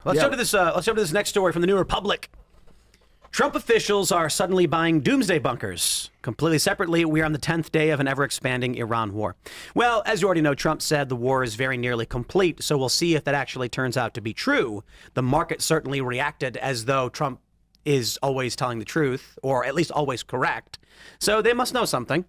Let's jump to this. Let's jump to this next story from the New Republic. Trump officials are suddenly buying doomsday bunkers. Completely separately, we are on the 10th day of an ever-expanding Iran war. Well, as you already know, Trump said the war is very nearly complete, so we'll see if that actually turns out to be true. The market certainly reacted as though Trump is always telling the truth, or at least always correct. So they must know something.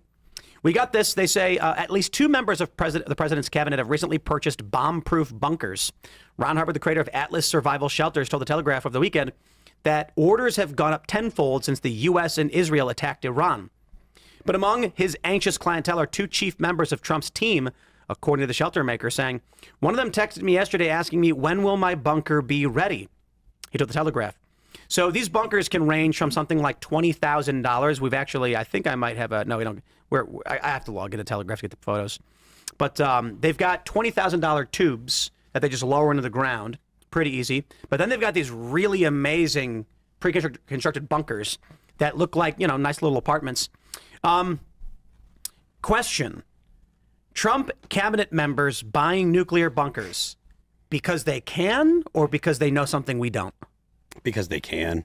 We got this. They say at least 2 members of the president's cabinet have recently purchased bomb-proof bunkers. Ron Hubbard, the creator of Atlas Survival Shelters, told the Telegraph over the weekend that orders have gone up tenfold since the U.S. and Israel attacked Iran. But among his anxious clientele are 2 chief members of Trump's team, according to the shelter maker, saying, one of them texted me yesterday asking me, when will my bunker be ready? He told the Telegraph. So these bunkers can range from something like $20,000. We've actually, I think I might have a, no, we don't, I have to log into Telegraph to get the photos. But they've got $20,000 tubes that they just lower into the ground. Pretty easy. But then they've got these really amazing pre-constructed bunkers that look like, you know, nice little apartments. Question. Trump cabinet members buying nuclear bunkers because they can or because they know something we don't? Because they can.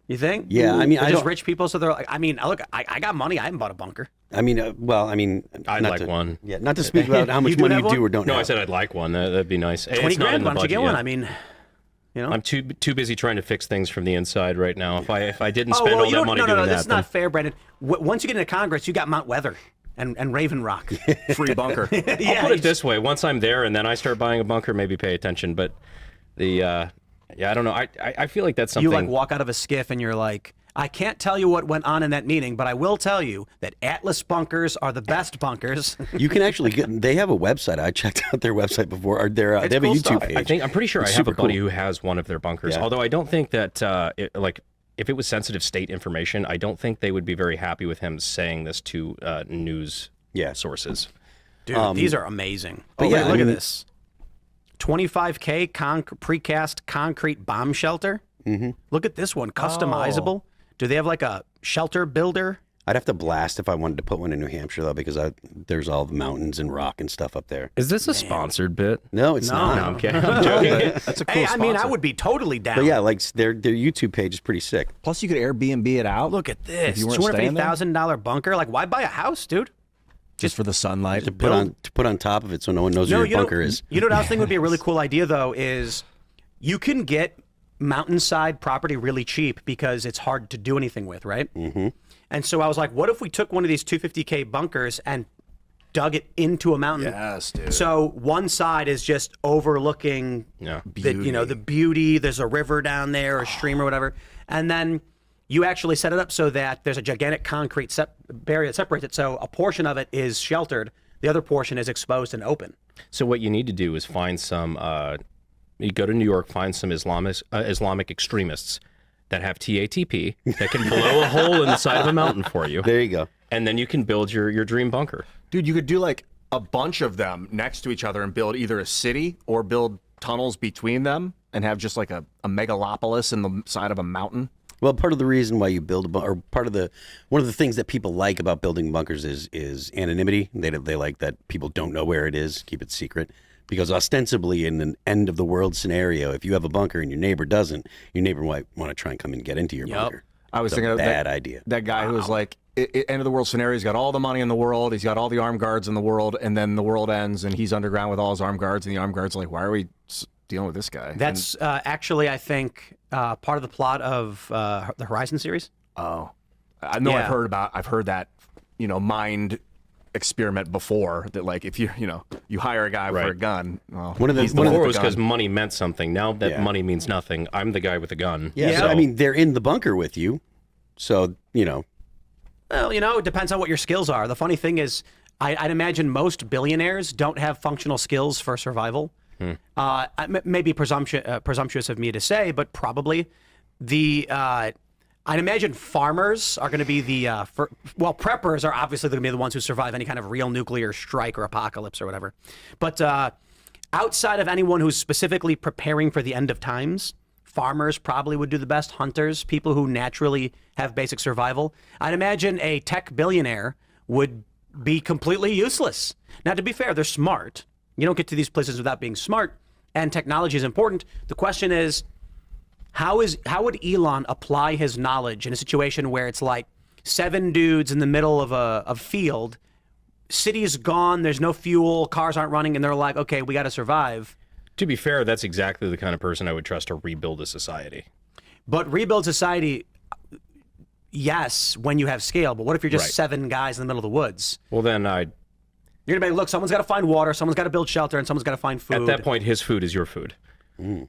You think? Yeah, I mean, they're just rich people, so they're like, I mean, look, I got money. I haven't bought a bunker. I mean, well, I mean, I'd like one. Yeah, not to speak about how much money you do or don't have. No, I said I'd like one. That'd be nice. 20 grand, why don't you get one? I mean, you know. I'm too busy trying to fix things from the inside right now. If I didn't spend all that money doing that, that's not fair, Brandon. Once you get into Congress, you got Mount Weather and Raven Rock. Free bunker. I'll put it this way: once I'm there and then I start buying a bunker, maybe pay attention. But the yeah, I don't know. I feel like that's something. You like walk out of a skiff and you're like, I can't tell you what went on in that meeting, but I will tell you that Atlas bunkers are the best bunkers. You can actually get. They have a website. I checked out their website before. Or they have cool a YouTube stuff. page. I'm pretty sure I have a buddy who has one of their bunkers. Yeah. Although I don't think that like if it was sensitive state information, I don't think they would be very happy with him saying this to news sources. Dude, these are amazing. But yeah, look at this. 25K precast concrete bomb shelter. Mm-hmm. Look at this one, customizable. Do they have like a shelter builder? I'd have to blast if I wanted to put one in New Hampshire, though, because there's all the mountains and rock and stuff up there. Is this a sponsored bit? No, it's not. No, I'm kidding. I'm joking. That's a cool I mean, I would be totally down. But yeah, like their YouTube page is pretty sick. Plus, you could Airbnb it out. Look at this. If you weren't staying there. $250,000 bunker. Like, why buy a house, dude? Just for the sunlight. To put on top of it so no one knows where your bunker is. You know what I was thinking would be a really cool idea, though, is you can get mountainside property really cheap because it's hard to do anything with, right? Mm-hmm. And so I was like, what if we took one of these 250K bunkers and dug it into a mountain? Yes, dude. So one side is just overlooking the beauty. There's a river down there, or a stream or whatever. And then you actually set it up so that there's a gigantic concrete barrier that separates it. So a portion of it is sheltered. The other portion is exposed and open. So what you need to do is find some, you go to New York, find some Islamic extremists that have TATP that can blow a hole in the side of a mountain for you. There you go. And then you can build your dream bunker. Dude, you could do like a bunch of them next to each other and build either a city or build tunnels between them and have just like a megalopolis in the side of a mountain. Well, part of the reason why you build a bunker, or one of the things that people like about building bunkers is anonymity. They like that people don't know where it is, keep it secret. Because ostensibly, in an end of the world scenario, if you have a bunker and your neighbor doesn't, your neighbor might want to try and come and get into your bunker. I was thinking of bad idea. That guy who was like, end of the world scenario, he's got all the money in the world, he's got all the armed guards in the world, and then the world ends and he's underground with all his armed guards, and the armed guards are like, why are we dealing with this guy? That's actually, I think, part of the plot of the Horizon series. Oh, I know. Yeah. I've heard that, mind experiment before, that like if you hire a guy for a gun, well, before it was because money meant something. Now that money means nothing, I'm the guy with the gun. Yeah, so, I mean, they're in the bunker with you, so Well, it depends on what your skills are. The funny thing is, I'd imagine most billionaires don't have functional skills for survival. Maybe presumptuous of me to say, but probably I'd imagine farmers are going to be preppers are obviously going to be the ones who survive any kind of real nuclear strike or apocalypse or whatever. But outside of anyone who's specifically preparing for the end of times, farmers probably would do the best. Hunters, people who naturally have basic survival. I'd imagine a tech billionaire would be completely useless. Now, to be fair, they're smart. You don't get to these places without being smart. and technology is important. The question is, how would Elon apply his knowledge in a situation where it's like 7 dudes in the middle of a field, city's gone, there's no fuel, cars aren't running, and they're like, okay, we got to survive. To be fair, that's exactly the kind of person I would trust to rebuild a society. But rebuild society, yes, when you have scale. But what if you're just Right. 7 guys in the middle of the woods? Well, then I'd You're gonna be like, look, someone's got to find water, someone's got to build shelter, and someone's got to find food. at that point, his food is your food.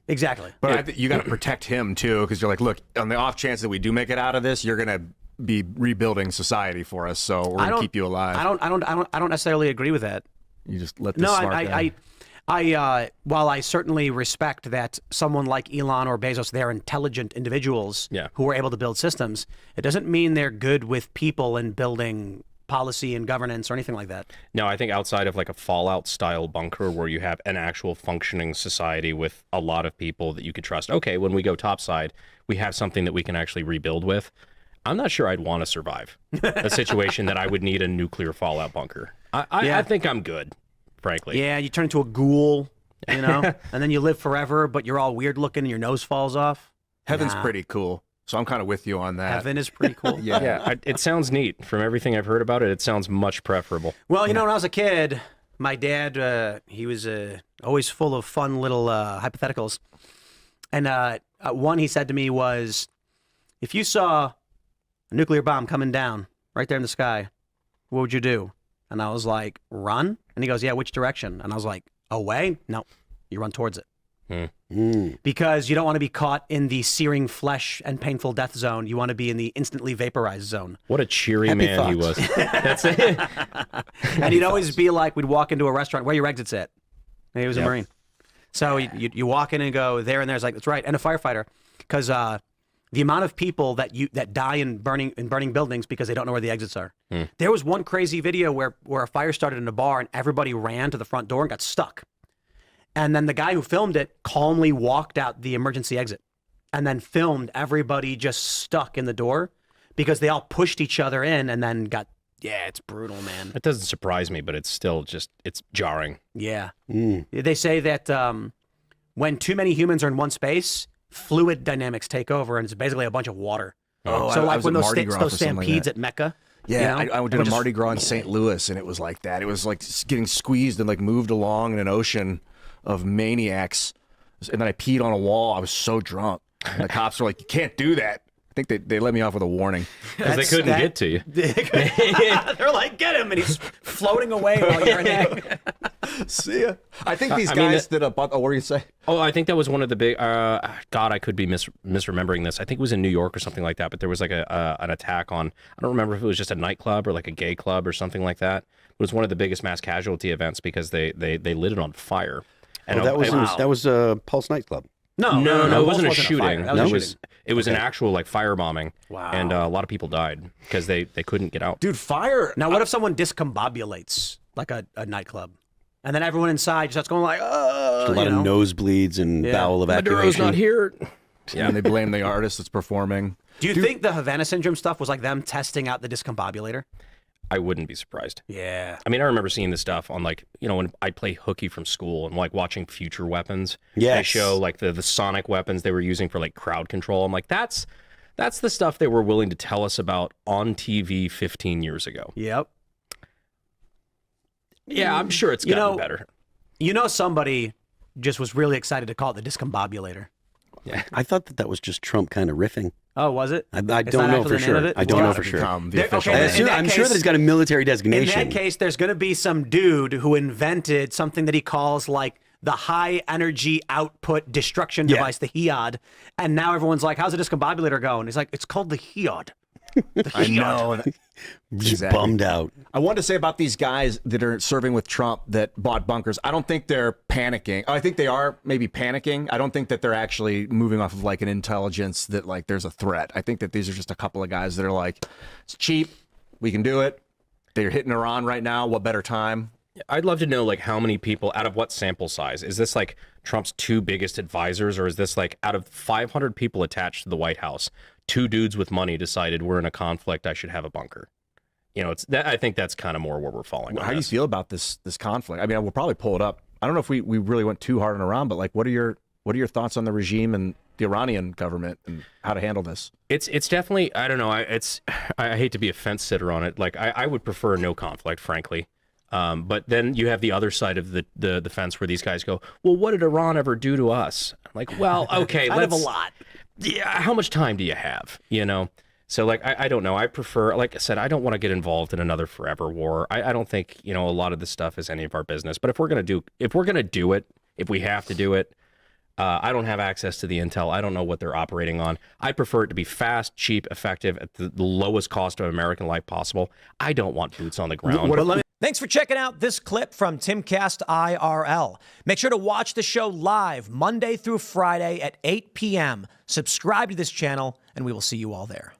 Exactly. But you got to protect him too, because you're like, look, on the off chance that we do make it out of this, you're gonna be rebuilding society for us. So we're gonna keep you alive. I don't necessarily agree with that. You just let this No, smart guy. while I certainly respect that someone like Elon or Bezos, they're intelligent individuals Yeah. who are able to build systems, it doesn't mean they're good with people and building policy and governance or anything like that. No, I think outside of like a Fallout style bunker where you have an actual functioning society with a lot of people that you could trust. Okay, when we go topside, we have something that we can actually rebuild with. I'm not sure I'd want to survive a situation that I would need a nuclear Fallout bunker. I think I'm good, frankly. Yeah, you turn into a ghoul, you know, and then you live forever, but you're all weird looking and your nose falls off. Heaven's Nah. pretty cool, so I'm kind of with you on that. Heaven is pretty cool. Yeah, it sounds neat. From everything I've heard about it, it sounds much preferable. Well, you know, when I was a kid, my dad, he was always full of fun little hypotheticals. And one he said to me was, if you saw a nuclear bomb coming down right there in the sky, what would you do? And I was like, run? And he goes, yeah, which direction? And I was like, away? No, you run towards it. Because you don't want to be caught in the searing flesh and painful death zone. You want to be in the instantly vaporized zone. What a cheery Happy man he thoughts. was. That's it. And he'd always be like, we'd walk into a restaurant, where are your exits at? And he was a Marine. So you walk in and go there and there's like, that's right. And a firefighter, because the amount of people that die in burning buildings because they don't know where the exits are. There was one crazy video where a fire started in a bar and everybody ran to the front door and got stuck. And then the guy who filmed it calmly walked out the emergency exit and then filmed everybody just stuck in the door because they all pushed each other in and then got, yeah, it's brutal, man. It doesn't surprise me, but it's still just, it's jarring. Yeah. They say that when too many humans are in one space, fluid dynamics take over and it's basically a bunch of water. Oh, So I like was when at those, Mardi Gras those for something like stampedes that. at Mecca. Yeah, you know? I did They a just- Mardi Gras in St. Louis, and it was like that. It was like getting squeezed and like moved along in an ocean of maniacs. And then I peed on a wall. I was so drunk. And the cops were like, "You can't do that." I think they let me off with a warning. Because they couldn't get to you. They're like, get him, and he's floating away while you're in. See ya. I think these I mean, guys did a. Oh, what do you say? Oh, I think that was one of the big. God, I could be misremembering this. I think it was in New York or something like that. But there was like an attack on. I don't remember if it was just a nightclub or like a gay club or something like that. It was one of the biggest mass casualty events because they lit it on fire. And that was Pulse nightclub. No, it wasn't a fire. shooting. That was a It shooting. was an actual like firebombing. Wow. And a lot of people died because they couldn't get out. Dude, fire. Now, what if someone discombobulates like a nightclub, and then everyone inside just starts going like, oh, A lot of nosebleeds and bowel evacuation. Maduro's not here. Yeah, and they blame the artist that's performing. Do you think the Havana Syndrome stuff was like them testing out the discombobulator? I wouldn't be surprised. Yeah. I mean, I remember seeing this stuff on like, when I play hooky from school and like watching Future Weapons. Yes. They show like the sonic weapons they were using for like crowd control. I'm like, that's the stuff they were willing to tell us about on TV 15 years ago. Yep. Yeah, I'm sure it's gotten better. You know, somebody just was really excited to call it the discombobulator. I thought that was just Trump kind of riffing. Oh, was it? I Is don't that know actually for the name sure. of it? I don't know Gotta for sure. become the There- official okay, name. in that I'm sure case- that he's got a military In designation. that case, there's going to be some dude who invented something that he calls like the high energy output destruction device, the HEOD. And now everyone's like, how's the discombobulator going? He's like, it's called the HEOD. I know. Just Exactly. bummed out. I wanted to say about these guys that are serving with Trump that bought bunkers. I don't think they're panicking. I think they are maybe panicking. I don't think that they're actually moving off of like an intelligence that like there's a threat. I think that these are just a couple of guys that are like, it's cheap. We can do it. They're hitting Iran right now. What better time? I'd love to know like how many people out of what sample size. Is this like Trump's 2 biggest advisors, or is this like out of 500 people attached to the White House, 2 dudes with money decided we're in a conflict, I should have a bunker? It's that. I think that's kind of more where we're falling. How do you feel about this conflict? I mean, we'll probably pull it up I don't know if we really went too hard on Iran, but like, what are your thoughts on the regime and the Iranian government and how to handle this? It's definitely, I don't know. I hate to be a fence sitter on it. Like I would prefer no conflict, frankly. But then you have the other side of the fence where these guys go, well, what did Iran ever do to us? I'm like, well, okay, Kind of a lot. Yeah, how much time do you have? You know? So like, I don't know. I prefer, like I said, I don't want to get involved in another forever war. I don't think, a lot of this stuff is any of our business. But if we're gonna do it, if we have to do it, I don't have access to the intel. I don't know what they're operating on. I prefer it to be fast, cheap, effective, at the lowest cost of American life possible. I don't want boots on the ground. Thanks for checking out this clip from Timcast IRL. Make sure to watch the show live Monday through Friday at 8 p.m. Subscribe to this channel, and we will see you all there.